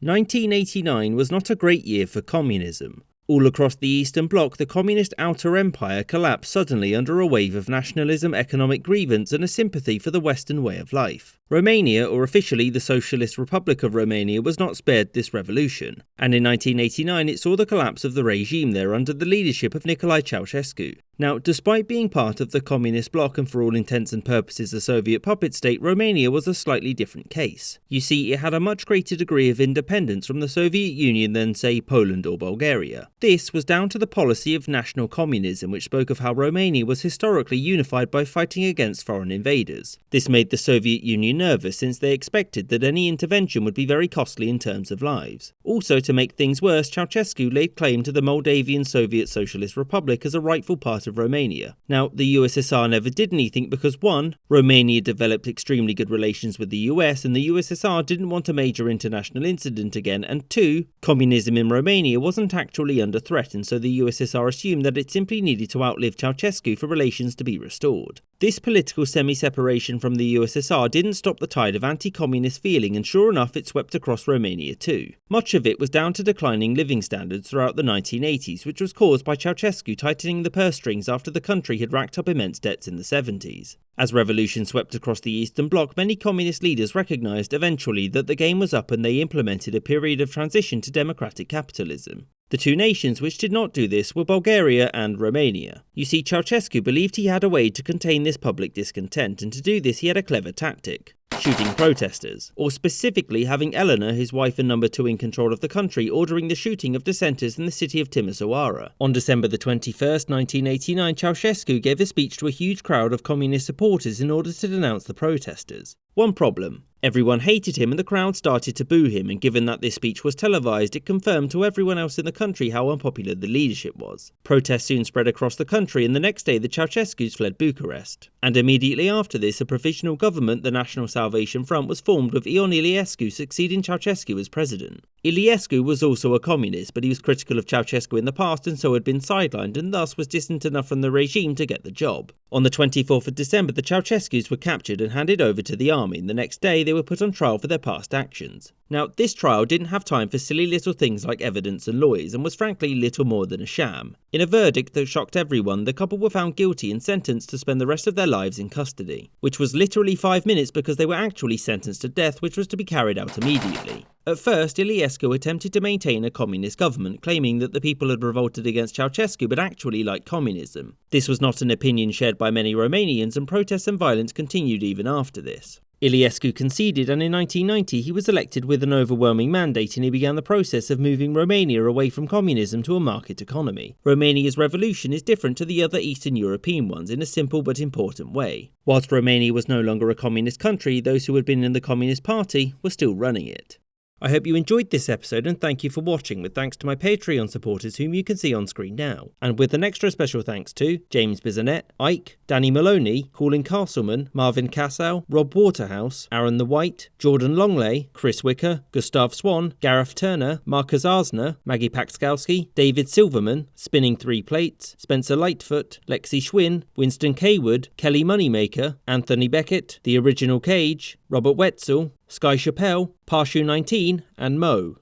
1989 was not a great year for communism. All across the Eastern Bloc, the communist outer empire collapsed suddenly under a wave of nationalism, economic grievance, and a sympathy for the Western way of life. Romania, or officially the Socialist Republic of Romania, was not spared this revolution, and in 1989 it saw the collapse of the regime there under the leadership of Nicolae Ceausescu. Now, despite being part of the communist bloc and for all intents and purposes a Soviet puppet state, Romania was a slightly different case. You see, it had a much greater degree of independence from the Soviet Union than, say, Poland or Bulgaria. This was down to the policy of national communism, which spoke of how Romania was historically unified by fighting against foreign invaders. This made the Soviet Union nervous, since they expected that any intervention would be very costly in terms of lives. Also, to make things worse, Ceausescu laid claim to the Moldavian Soviet Socialist Republic as a rightful part of Romania. Now, the USSR never did anything because 1. Romania developed extremely good relations with the US, and the USSR didn't want a major international incident again, and 2. Communism in Romania wasn't actually under threat, and so the USSR assumed that it simply needed to outlive Ceausescu for relations to be restored. This political semi-separation from the USSR didn't stop the tide of anti-communist feeling, and sure enough it swept across Romania too. Much of it was down to declining living standards throughout the 1980s, which was caused by Ceausescu tightening the purse strings after the country had racked up immense debts in the 70s. As revolution swept across the Eastern Bloc, many communist leaders recognised eventually that the game was up, and they implemented a period of transition to democratic capitalism. The two nations which did not do this were Bulgaria and Romania. You see, Ceausescu believed he had a way to contain this public discontent, and to do this he had a clever tactic: shooting protesters, or specifically having Eleanor, his wife and number 2 in control of the country, ordering the shooting of dissenters in the city of Timisoara. On December the 21st, 1989, Ceausescu gave a speech to a huge crowd of communist supporters in order to denounce the protesters. One problem: everyone hated him and the crowd started to boo him, and given that this speech was televised, it confirmed to everyone else in the country how unpopular the leadership was. Protests soon spread across the country, and the next day the Ceausescus fled Bucharest. And immediately after this, a provisional government, the National Salvation Front, was formed with Ion Iliescu succeeding Ceausescu as president. Iliescu was also a communist, but he was critical of Ceausescu in the past and so had been sidelined, and thus was distant enough from the regime to get the job. On the 24th of December, the Ceausescus were captured and handed over to the army, and the next day they were put on trial for their past actions. Now, this trial didn't have time for silly little things like evidence and lawyers, and was frankly little more than a sham. In a verdict that shocked everyone, the couple were found guilty and sentenced to spend the rest of their lives in custody, which was literally 5 minutes because they were actually sentenced to death, which was to be carried out immediately. At first, Iliescu attempted to maintain a communist government, claiming that the people had revolted against Ceausescu but actually liked communism. This was not an opinion shared by many Romanians, and protests and violence continued even after this. Iliescu conceded, and in 1990 he was elected with an overwhelming mandate, and he began the process of moving Romania away from communism to a market economy. Romania's revolution is different to the other Eastern European ones in a simple but important way. Whilst Romania was no longer a communist country, those who had been in the Communist Party were still running it. I hope you enjoyed this episode, and thank you for watching, with thanks to my Patreon supporters whom you can see on screen now. And with an extra special thanks to James Bisonet, Ike, Danny Maloney, Colin Castleman, Marvin Cassow, Rob Waterhouse, Aaron the White, Jordan Longley, Chris Wicker, Gustav Swan, Gareth Turner, Marcus Arsner, Maggie Paxkowski, David Silverman, Spinning 3 Plates, Spencer Lightfoot, Lexi Schwinn, Winston Kaywood, Kelly Moneymaker, Anthony Beckett, The Original Cage, Robert Wetzel, Sky Chappelle, Parshu19, and Mo.